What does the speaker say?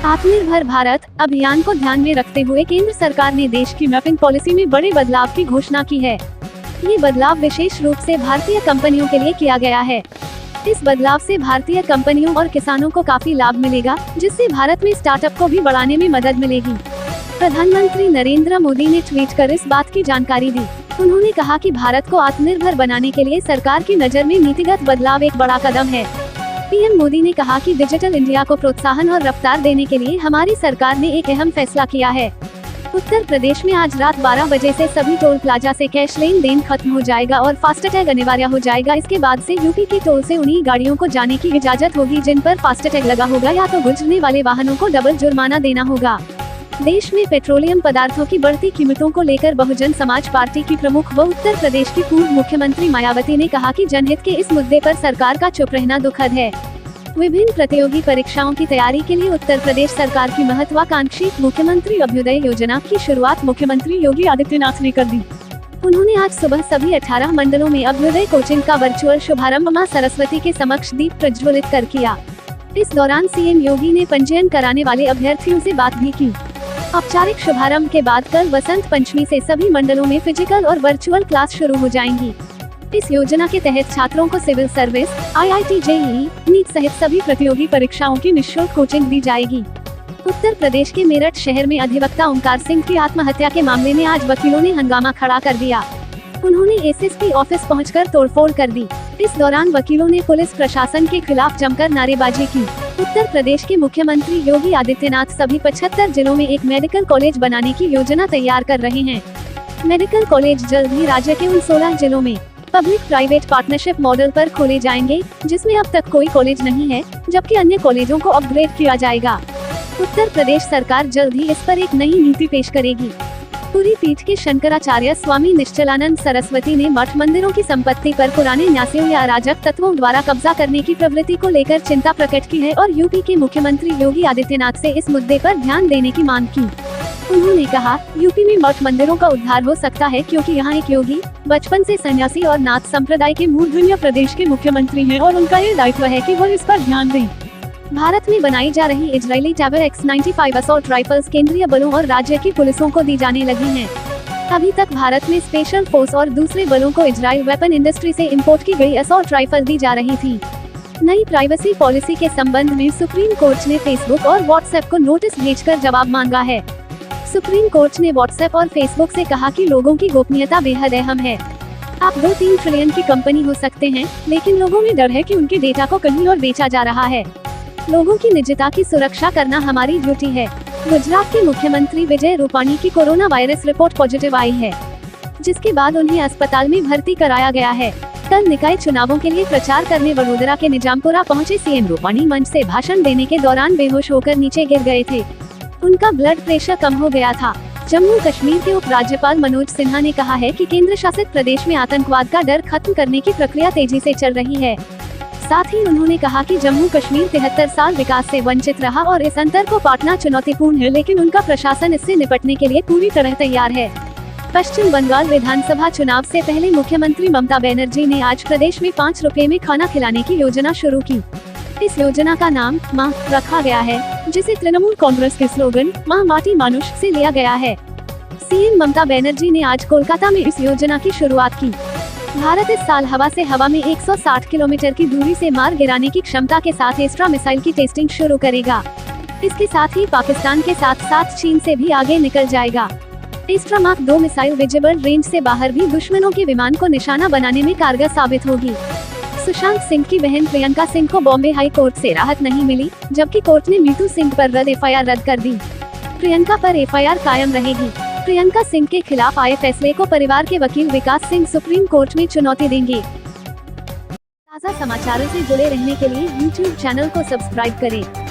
आत्मनिर्भर भारत अभियान को ध्यान में रखते हुए केंद्र सरकार ने देश की मैपिंग पॉलिसी में बड़े बदलाव की घोषणा की है। ये बदलाव विशेष रूप से भारतीय कंपनियों के लिए किया गया है। इस बदलाव से भारतीय कंपनियों और किसानों को काफी लाभ मिलेगा, जिससे भारत में स्टार्टअप को भी बढ़ाने में मदद मिलेगी। प्रधानमंत्री नरेंद्र मोदी ने ट्वीट कर इस बात की जानकारी दी। उन्होंने कहा कि भारत को आत्मनिर्भर बनाने के लिए सरकार की नज़र में नीतिगत बदलाव एक बड़ा कदम है। पीएम मोदी ने कहा कि डिजिटल इंडिया को प्रोत्साहन और रफ्तार देने के लिए हमारी सरकार ने एक अहम फैसला किया है। उत्तर प्रदेश में आज रात 12 बजे से सभी टोल प्लाजा से कैश लेन देन खत्म हो जाएगा और फास्टैग अनिवार्य हो जाएगा। इसके बाद से यूपी के टोल से उन्हीं गाड़ियों को जाने की इजाजत होगी जिन पर फास्टैग लगा होगा, या तो गुजरने वाले वाहनों को डबल जुर्माना देना होगा। देश में पेट्रोलियम पदार्थों की बढ़ती कीमतों को लेकर बहुजन समाज पार्टी की प्रमुख व उत्तर प्रदेश की पूर्व मुख्यमंत्री मायावती ने कहा कि जनहित के इस मुद्दे पर सरकार का चुप रहना दुखद है। विभिन्न प्रतियोगी परीक्षाओं की तैयारी के लिए उत्तर प्रदेश सरकार की महत्वाकांक्षी मुख्यमंत्री अभ्युदय योजना की शुरुआत मुख्यमंत्री योगी आदित्यनाथ ने कर दी। उन्होंने आज सुबह सभी 18 मंडलों में अभ्युदय कोचिंग का वर्चुअल शुभारंभ मां सरस्वती के समक्ष दीप प्रज्वलित कर किया। इस दौरान सीएम योगी ने पंजीयन कराने वाले अभ्यर्थियों से बात भी की। औपचारिक शुभारंभ के बाद कल वसंत पंचमी से सभी मंडलों में फिजिकल और वर्चुअल क्लास शुरू हो जाएंगी। इस योजना के तहत छात्रों को civil service, IIT, JEE, NEET सहित सभी प्रतियोगी परीक्षाओं की निःशुल्क कोचिंग दी जाएगी। उत्तर प्रदेश के मेरठ शहर में अधिवक्ता ओंकार सिंह की आत्महत्या के मामले में आज वकीलों ने हंगामा खड़ा कर दिया। उन्होंने SSP ऑफिस पहुंचकर तोड़फोड़ कर दी। इस दौरान वकीलों ने पुलिस प्रशासन के खिलाफ जमकर नारेबाजी की। उत्तर प्रदेश के मुख्यमंत्री योगी आदित्यनाथ सभी 75 जिलों में एक मेडिकल कॉलेज बनाने की योजना तैयार कर रहे हैं। मेडिकल कॉलेज जल्द ही राज्य के उन 16 जिलों में पब्लिक प्राइवेट पार्टनरशिप मॉडल पर खोले जाएंगे जिसमें अब तक कोई कॉलेज नहीं है, जबकि अन्य कॉलेजों को अपग्रेड किया जाएगा। उत्तर प्रदेश सरकार जल्द ही इस पर एक नई नीति पेश करेगी। पूरी पीठ के शंकराचार्य स्वामी निश्चलानंद सरस्वती ने मठ मंदिरों की संपत्ति पर पुराने न्यासियों या अराजक तत्वों द्वारा कब्जा करने की प्रवृत्ति को लेकर चिंता प्रकट की है और यूपी के मुख्यमंत्री योगी आदित्यनाथ से इस मुद्दे पर ध्यान देने की मांग की। उन्होंने कहा, यूपी में मठ मंदिरों का उद्धार हो सकता है क्योंकि यहाँ एक योगी बचपन से सन्यासी और नाथ संप्रदाय के मूर्धन्य प्रदेश के मुख्यमंत्री हैं और उनका ये दायित्व है कि वह इस पर ध्यान दें। भारत में बनाई जा रही Israeli Taber X95 assault rifles केंद्रीय बलों और राज्य की पुलिसों को दी जाने लगी हैं। अभी तक भारत में स्पेशल फोर्स और दूसरे बलों को इजराइल वेपन इंडस्ट्री से इंपोर्ट की गई असॉल्ट राइफल दी जा रही थी। नई प्राइवेसी पॉलिसी के संबंध में सुप्रीम कोर्ट ने फेसबुक और व्हाट्सएप को नोटिस भेजकर जवाब मांगा है। सुप्रीम कोर्ट ने व्हाट्सएप और फेसबुक से कहा कि लोगों की गोपनीयता बेहद अहम है। आप 2-3 ट्रिलियन की कंपनी हो सकते हैं, लेकिन लोगों में डर है कि उनके डेटा को कहीं और बेचा जा रहा है। लोगों की निजता की सुरक्षा करना हमारी ड्यूटी है। गुजरात के मुख्यमंत्री विजय रूपाणी की कोरोना वायरस रिपोर्ट पॉजिटिव आई है, जिसके बाद उन्हें अस्पताल में भर्ती कराया गया है। कल निकाय चुनावों के लिए प्रचार करने वडोदरा के निजामपुरा पहुंचे सीएम रूपाणी मंच से भाषण देने के दौरान बेहोश होकर नीचे गिर गए थे। उनका ब्लड प्रेशर कम हो गया था। जम्मू कश्मीर के उपराज्यपाल मनोज सिन्हा ने कहा है कि केंद्र शासित प्रदेश में आतंकवाद का डर खत्म करने की प्रक्रिया तेजी से चल रही है। साथ ही उन्होंने कहा कि जम्मू कश्मीर 73 साल विकास से वंचित रहा और इस अंतर को पाटना चुनौतीपूर्ण है, लेकिन उनका प्रशासन इससे निपटने के लिए पूरी तरह तैयार है। पश्चिम बंगाल विधानसभा चुनाव से पहले मुख्यमंत्री ममता बनर्जी ने आज प्रदेश में 5 रुपए में खाना खिलाने की योजना शुरू की। इस योजना का नाम माँ रखा गया है, जिसे तृणमूल कांग्रेस के स्लोगन माँ माटी मानुष से लिया गया है। सीएम ममता बनर्जी ने आज कोलकाता में इस योजना की शुरुआत की। भारत इस साल हवा से हवा में 160 किलोमीटर की दूरी से मार गिराने की क्षमता के साथ एस्ट्रा मिसाइल की टेस्टिंग शुरू करेगा। इसके साथ ही पाकिस्तान के साथ साथ चीन से भी आगे निकल जाएगा। Astra mark 2 missile visible range से बाहर भी दुश्मनों के विमान को निशाना बनाने में कारगर साबित होगी। सुशांत सिंह की बहन प्रियंका सिंह को बॉम्बे हाई कोर्ट से राहत नहीं मिली, जबकि कोर्ट ने मीतू सिंह पर रद्द FIR रद्द कर दी। प्रियंका पर FIR कायम रहेगी। प्रियंका सिंह के खिलाफ आए फैसले को परिवार के वकील विकास सिंह सुप्रीम कोर्ट में चुनौती देंगे। ताज़ा समाचारों से जुड़े रहने के लिए YouTube चैनल को सब्सक्राइब करें।